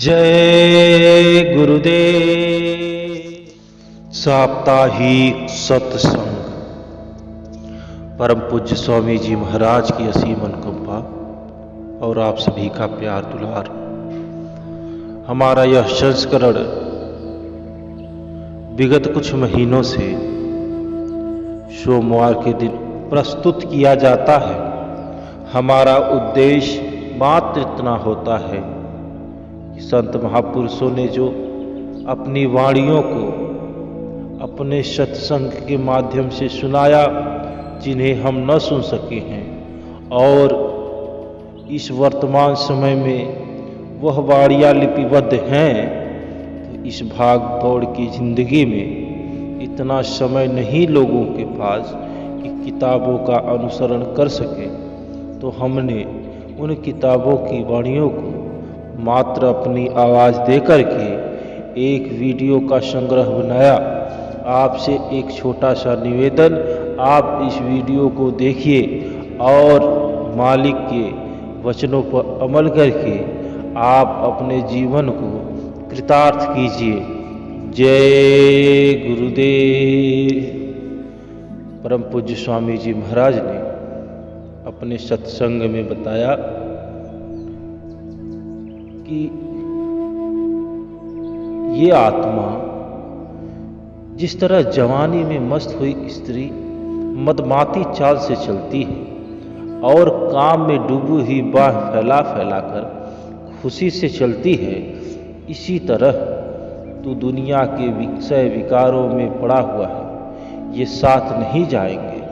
जय गुरुदेव। साप्ताहिक सत्संग परम पूज्य स्वामी जी महाराज की असीम अनुकंपा और आप सभी का प्यार दुलार। हमारा यह संस्करण विगत कुछ महीनों से सोमवार के दिन प्रस्तुत किया जाता है। हमारा उद्देश्य मात्र इतना होता है कि संत महापुरुषों ने जो अपनी वाणियों को अपने सत्संग के माध्यम से सुनाया, जिन्हें हम न सुन सके हैं, और इस वर्तमान समय में वह वाणियाँ लिपिबद्ध हैं, तो इस भाग दौड़ की जिंदगी में इतना समय नहीं लोगों के पास कि किताबों का अनुसरण कर सके। तो हमने उन किताबों की वाणियों को मात्र अपनी आवाज़ देकर के एक वीडियो का संग्रह बनाया। आपसे एक छोटा सा निवेदन, आप इस वीडियो को देखिए और मालिक के वचनों पर अमल करके आप अपने जीवन को कृतार्थ कीजिए। जय गुरुदेव। परम पूज्य स्वामी जी महाराज ने अपने सत्संग में बताया कि ये आत्मा जिस तरह जवानी में मस्त हुई स्त्री मदमाती चाल से चलती है और काम में डूबी हुई बाह फैला फैला कर खुशी से चलती है, इसी तरह तू दुनिया के विषय विकारों में पड़ा हुआ है। ये साथ नहीं जाएंगे,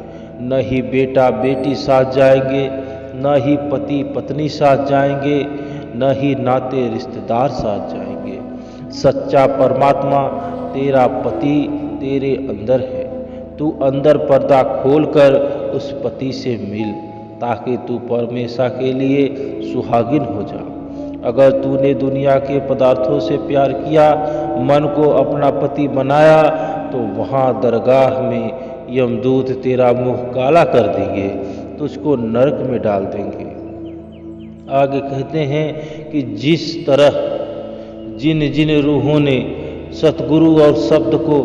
न ही बेटा बेटी साथ जाएंगे, न ही पति पत्नी साथ जाएंगे, न ही नाते रिश्तेदार साथ जाएंगे। सच्चा परमात्मा तेरा पति तेरे अंदर है। तू अंदर पर्दा खोलकर उस पति से मिल, ताकि तू परमेशा के लिए सुहागिन हो जा। अगर तूने दुनिया के पदार्थों से प्यार किया, मन को अपना पति बनाया, तो वहाँ दरगाह में यमदूत तेरा मुंह काला कर देंगे, तुझको नरक में डाल देंगे। आगे कहते हैं कि जिस तरह जिन जिन रूहों ने सतगुरु और शब्द को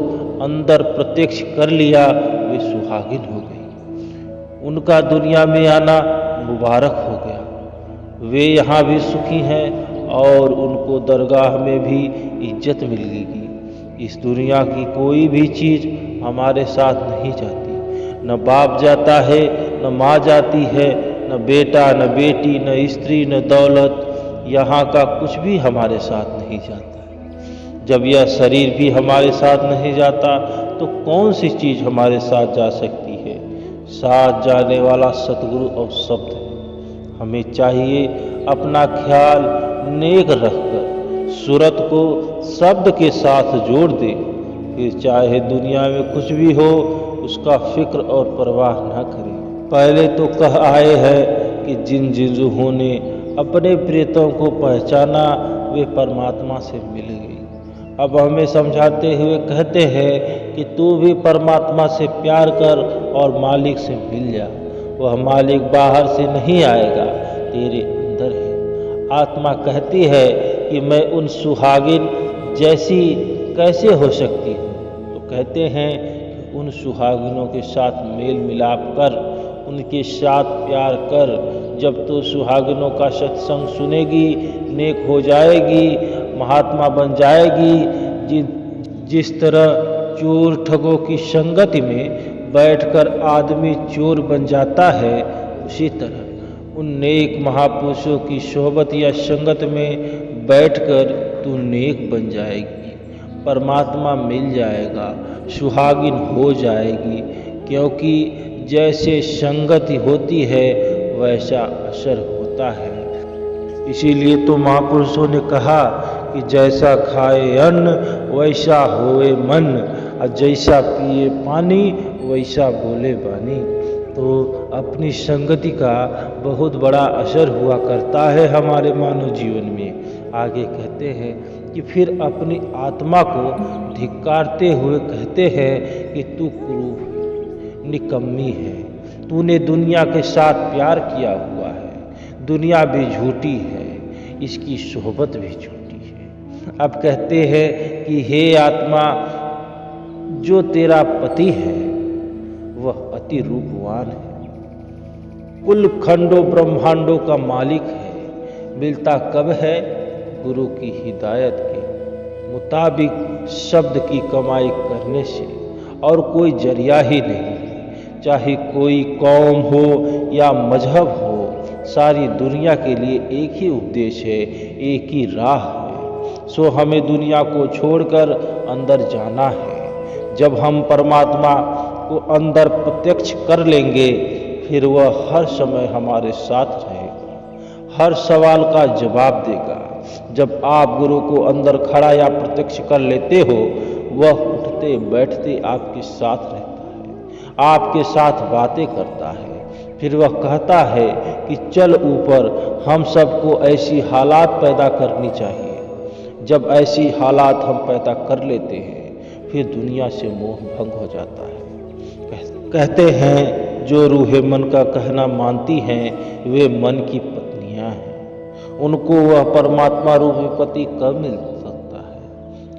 अंदर प्रत्यक्ष कर लिया, वे सुहागिन हो गई। उनका दुनिया में आना मुबारक हो गया। वे यहाँ भी सुखी हैं और उनको दरगाह में भी इज्जत मिलेगी। इस दुनिया की कोई भी चीज़ हमारे साथ नहीं जाती। न बाप जाता है, न माँ जाती है, न बेटा, न बेटी, न स्त्री, न दौलत। यहाँ का कुछ भी हमारे साथ नहीं जाता है। जब यह शरीर भी हमारे साथ नहीं जाता, तो कौन सी चीज़ हमारे साथ जा सकती है? साथ जाने वाला सतगुरु और शब्द है। हमें चाहिए अपना ख्याल नेक रखकर सूरत को शब्द के साथ जोड़ दे। फिर चाहे दुनिया में कुछ भी हो, उसका फिक्र और परवाह न करें। पहले तो कह आए हैं कि जिन जिन रूहों ने अपने प्रेतों को पहचाना, वे परमात्मा से मिल गई। अब हमें समझाते हुए कहते हैं कि तू भी परमात्मा से प्यार कर और मालिक से मिल जा। वह मालिक बाहर से नहीं आएगा, तेरे अंदर है। आत्मा कहती है कि मैं उन सुहागिन जैसी कैसे हो सकती हूँ? तो कहते हैं कि उन सुहागिनों के साथ मेल मिलाप कर, उनके साथ प्यार कर। जब तो सुहागिनों का सत्संग सुनेगी, नेक हो जाएगी, महात्मा बन जाएगी। जिस तरह चोर ठगों की संगति में बैठकर आदमी चोर बन जाता है, उसी तरह उन नेक महापुरुषों की सोहबत या संगत में बैठकर तू नेक बन जाएगी, परमात्मा मिल जाएगा, सुहागिन हो जाएगी। क्योंकि जैसे संगति होती है, वैसा असर होता है। इसीलिए तो महापुरुषों ने कहा कि जैसा खाए अन्न वैसा होए मन, और जैसा पिए पानी वैसा बोले बानी। तो अपनी संगति का बहुत बड़ा असर हुआ करता है हमारे मानव जीवन में। आगे कहते हैं कि फिर अपनी आत्मा को धिक्कारते हुए कहते हैं कि तू क्रूर है, निकम्मी है। तूने दुनिया के साथ प्यार किया हुआ है। दुनिया भी झूठी है, इसकी सोहबत भी झूठी है। अब कहते हैं कि हे आत्मा, जो तेरा पति है वह अति रूपवान है, कुल खंडों ब्रह्मांडों का मालिक है। मिलता कब है? गुरु की हिदायत के मुताबिक शब्द की कमाई करने से, और कोई जरिया ही नहीं है। चाहे कोई कौम हो या मजहब हो, सारी दुनिया के लिए एक ही उपदेश है, एक ही राह है। सो हमें दुनिया को छोड़कर अंदर जाना है। जब हम परमात्मा को अंदर प्रत्यक्ष कर लेंगे, फिर वह हर समय हमारे साथ रहेगा, हर सवाल का जवाब देगा। जब आप गुरु को अंदर खड़ा या प्रत्यक्ष कर लेते हो, वह उठते बैठते आपके साथ रहता है, आपके साथ बातें करता है। फिर वह कहता है कि चल ऊपर, हम सबको ऐसी हालात पैदा करनी चाहिए। जब ऐसी हालात हम पैदा कर लेते हैं, फिर दुनिया से मोह भंग हो जाता है। कहते हैं जो रूहे मन का कहना मानती हैं, वे मन की पत्नियां हैं। उनको वह परमात्मा रूपी पति कब मिल सकता है?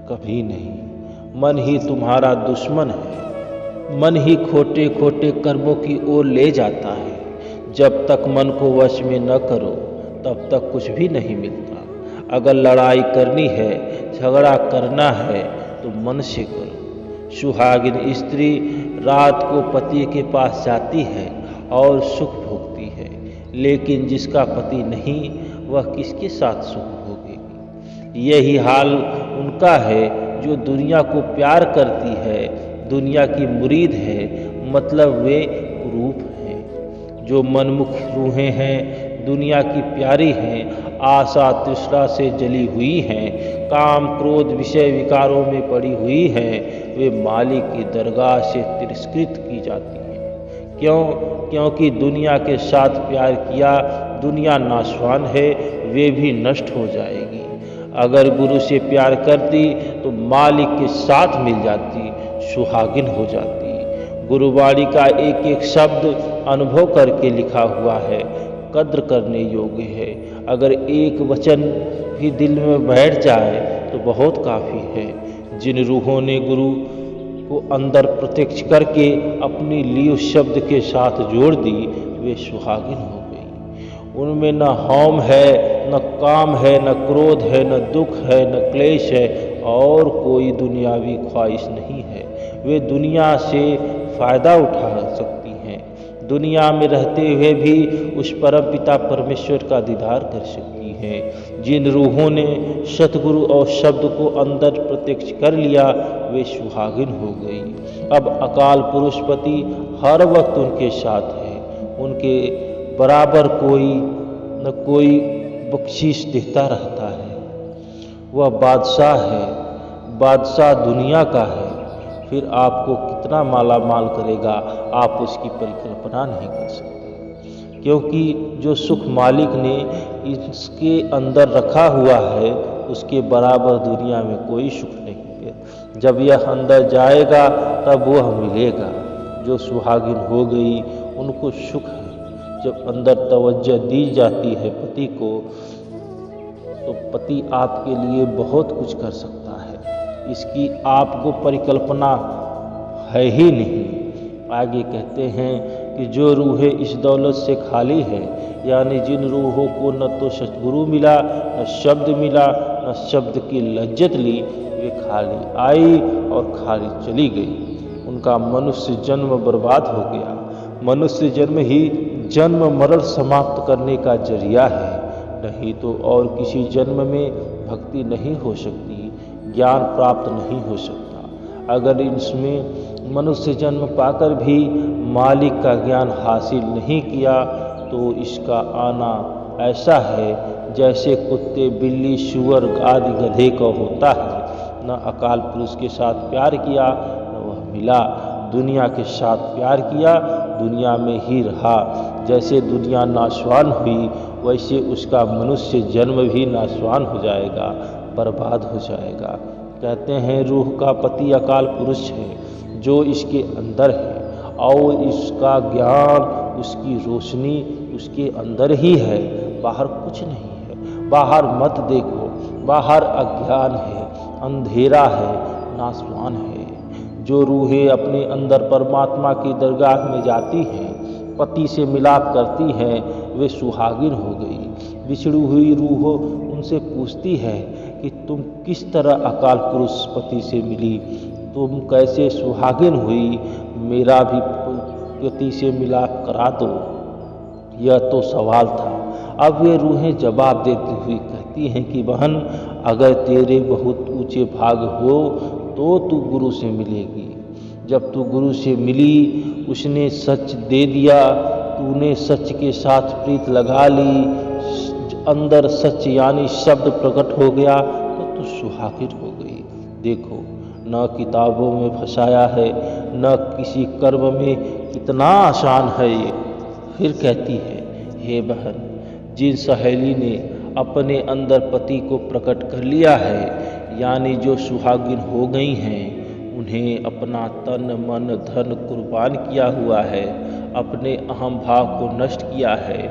कभी नहीं। मन ही तुम्हारा दुश्मन है। मन ही खोटे खोटे कर्मों की ओर ले जाता है। जब तक मन को वश में न करो, तब तक कुछ भी नहीं मिलता। अगर लड़ाई करनी है, झगड़ा करना है, तो मन से करो। सुहागिन स्त्री रात को पति के पास जाती है और सुख भोगती है, लेकिन जिसका पति नहीं, वह किसके साथ सुख भोगेगी? यही हाल उनका है जो दुनिया को प्यार करती है, दुनिया की मुरीद है, मतलब वे कुरूप हैं। जो मनमुख रूहें हैं, दुनिया की प्यारी हैं, आशा तृष्णा से जली हुई हैं, काम क्रोध विषय विकारों में पड़ी हुई हैं, वे मालिक की दरगाह से तिरस्कृत की जाती हैं। क्यों? क्योंकि दुनिया के साथ प्यार किया, दुनिया नाशवान है, वे भी नष्ट हो जाएगी। अगर गुरु से प्यार करती तो मालिक के साथ मिल जाती, सुहागिन हो जाती। गुरुवाणी का एक एक शब्द अनुभव करके लिखा हुआ है, कद्र करने योग्य है। अगर एक वचन भी दिल में बैठ जाए तो बहुत काफ़ी है। जिन रूहों ने गुरु को अंदर प्रत्यक्ष करके अपनी लीव शब्द के साथ जोड़ दी, वे सुहागिन हो गई। उनमें न हौम है, न काम है, न क्रोध है, न दुख है, न क्लेश है, और कोई दुनियावी ख्वाहिश नहीं है। वे दुनिया से फ़ायदा उठा सकती हैं। दुनिया में रहते हुए भी उस परम पिता परमेश्वर का दीदार कर सकती हैं। जिन रूहों ने सतगुरु और शब्द को अंदर प्रत्यक्ष कर लिया, वे सुहागिन हो गई। अब अकाल पुरुष पति हर वक्त उनके साथ है। उनके बराबर कोई न कोई बख्शीश देता रहता है। वह बादशाह है, बादशाह दुनिया का है। फिर आपको कितना माला माल करेगा, आप उसकी परिकल्पना नहीं कर सकते। क्योंकि जो सुख मालिक ने इसके अंदर रखा हुआ है, उसके बराबर दुनिया में कोई सुख नहीं है। जब यह अंदर जाएगा तब वह मिलेगा। जो सुहागिन हो गई, उनको सुख है। जब अंदर तवज्जो दी जाती है पति को, तो पति आपके लिए बहुत कुछ कर सकता है। इसकी आपको परिकल्पना है ही नहीं। आगे कहते हैं कि जो रूहें इस दौलत से खाली है, यानी जिन रूहों को न तो सतगुरु मिला, न शब्द मिला, न शब्द की लज्जत ली, वे खाली आई और खाली चली गई। उनका मनुष्य जन्म बर्बाद हो गया। मनुष्य जन्म ही जन्म मरण समाप्त करने का जरिया है, नहीं तो और किसी जन्म में भक्ति नहीं हो सकती, ज्ञान प्राप्त नहीं हो सकता। अगर इसमें मनुष्य जन्म पाकर भी मालिक का ज्ञान हासिल नहीं किया, तो इसका आना ऐसा है जैसे कुत्ते, बिल्ली, सुअर आदि गधे का होता है। न अकाल पुरुष के साथ प्यार किया, न वह मिला। दुनिया के साथ प्यार किया, दुनिया में ही रहा। जैसे दुनिया नाशवान हुई, वैसे उसका मनुष्य जन्म भी नाशवान हो जाएगा, बर्बाद हो जाएगा। कहते हैं रूह का पति अकाल पुरुष है, जो इसके अंदर है, और इसका ज्ञान, उसकी रोशनी उसके अंदर ही है, बाहर कुछ नहीं है। बाहर मत देखो, बाहर अज्ञान है, अंधेरा है, नासवान है। जो रूहें अपने अंदर परमात्मा की दरगाह में जाती हैं, पति से मिलाप करती हैं, वे सुहागिन हो गई। बिछड़ी हुई रूह उनसे पूछती है कि तुम किस तरह अकाल पुरुष पति से मिली, तुम कैसे सुहागिन हुई, मेरा भी पति से मिलाप करा दो। यह तो सवाल था। अब वे रूहें जवाब देती हुई कहती हैं कि बहन, अगर तेरे बहुत ऊंचे भाग हो तो तू गुरु से मिलेगी। जब तू गुरु से मिली, उसने सच दे दिया, तूने सच के साथ प्रीत लगा ली, अंदर सच यानी शब्द प्रकट हो गया तो तू सुहागिन हो गई। देखो, न किताबों में फंसाया है, न किसी कर्म में, कितना आसान है ये। फिर कहती है, हे बहन, जिन सहेली ने अपने अंदर पति को प्रकट कर लिया है, यानी जो सुहागिन हो गई हैं, उन्हें अपना तन मन धन कुर्बान किया हुआ है, अपने अहम भाव को नष्ट किया है,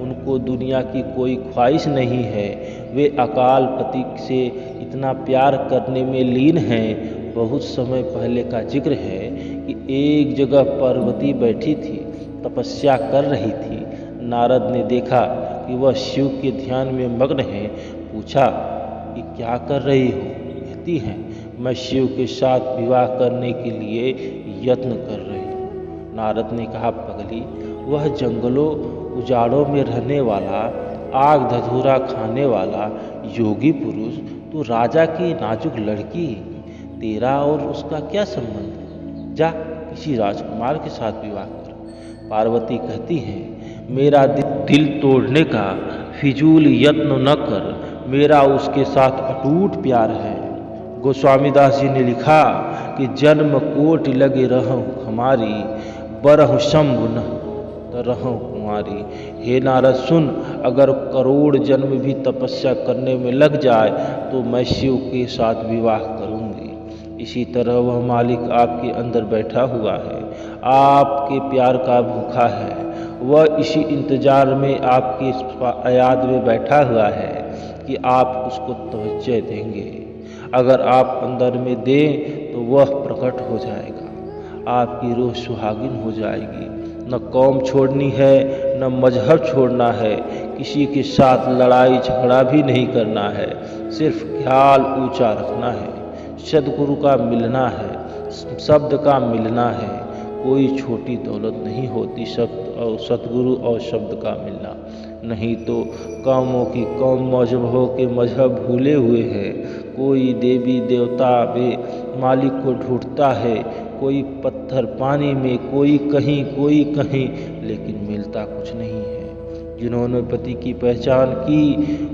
उनको दुनिया की कोई ख्वाहिश नहीं है, वे अकाल पति से इतना प्यार करने में लीन हैं। बहुत समय पहले का जिक्र है कि एक जगह पार्वती बैठी थी, तपस्या कर रही थी। नारद ने देखा कि वह शिव के ध्यान में मग्न है, पूछा कि क्या कर रही हो। कहती हैं, मैं शिव के साथ विवाह करने के लिए यत्न कर रही हूँ। नारद ने कहा, पगली, वह जंगलों उजाड़ों में रहने वाला, आग धधूरा खाने वाला योगी पुरुष, तो राजा की नाजुक लड़की, तेरा और उसका क्या संबंध? जा किसी राजकुमार के साथ विवाह कर। पार्वती कहती है, मेरा दिल तोड़ने का फिजूल यत्न न कर, मेरा उसके साथ अटूट प्यार है। गोस्वामी दास जी ने लिखा कि जन्म कोट लगे रहूं हमारी, बरहु शंभु न तरहु कुमारी। हे नारद सुन, अगर करोड़ जन्म भी तपस्या करने में लग जाए तो मैं शिव के साथ विवाह करूंगी। इसी तरह वह मालिक आपके अंदर बैठा हुआ है, आपके प्यार का भूखा है, वह इसी इंतजार में आपके याद में बैठा हुआ है कि आप उसको तवज्जो देंगे। अगर आप अंदर में दें तो वह प्रकट हो जाएगा, आपकी रूह सुहागिन हो जाएगी। न कौम छोड़नी है, न मजहब छोड़ना है, किसी के साथ लड़ाई झगड़ा भी नहीं करना है, सिर्फ ख्याल ऊंचा रखना है, सदगुरु का मिलना है, शब्द का मिलना है। कोई छोटी दौलत नहीं होती सतगुरु और शब्द का मिलना। नहीं तो कौमों की कौम मजहबों के मजहब भूले हुए हैं। कोई देवी देवता वे मालिक को ढूंढता है, कोई पत्थर पानी में, कोई कहीं, लेकिन मिलता कुछ नहीं है। जिन्होंने पति की पहचान की,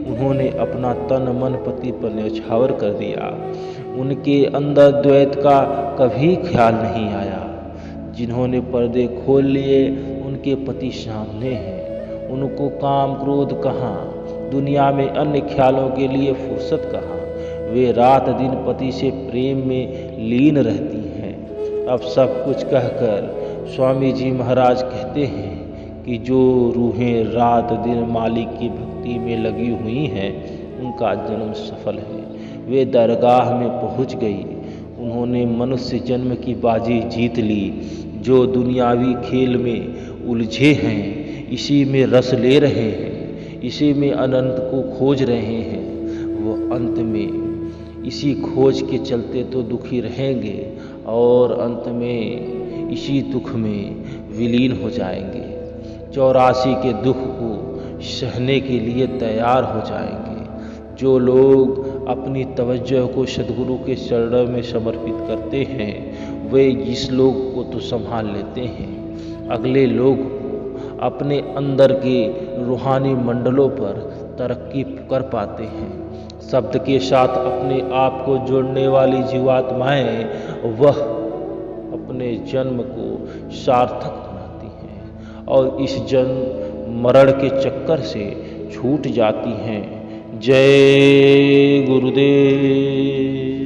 उन्होंने अपना तन मन पति पर न्यौछावर कर दिया। उनके अंदर द्वैत का कभी ख्याल नहीं आया। जिन्होंने पर्दे खोल लिए, उनके पति सामने हैं, उनको काम क्रोध कहाँ, दुनिया में अन्य ख्यालों के लिए फुर्सत कहाँ। वे रात दिन पति से प्रेम में लीन रहती हैं। अब सब कुछ कहकर स्वामी जी महाराज कहते हैं कि जो रूहें रात दिन मालिक की भक्ति में लगी हुई हैं, उनका जन्म सफल है, वे दरगाह में पहुंच गई। उन्होंने मनुष्य जन्म की बाजी जीत ली। जो दुनियावी खेल में उलझे हैं, इसी में रस ले रहे हैं, इसी में अनंत को खोज रहे हैं, वो अंत में इसी खोज के चलते तो दुखी रहेंगे और अंत में इसी दुख में विलीन हो जाएंगे। 84 के दुख को सहने के लिए तैयार हो जाएंगे। जो लोग अपनी तवज्जो को सद्गुरु के चरणों में समर्पित करते हैं, वे इस लोग को तो संभाल लेते हैं, अगले लोग को अपने अंदर के रूहानी मंडलों पर तरक्की कर पाते हैं। शब्द के साथ अपने आप को जोड़ने वाली जीवात्माएं, वह अपने जन्म को सार्थक बनाती हैं और इस जन्म मरण के चक्कर से छूट जाती हैं। जय गुरुदेव।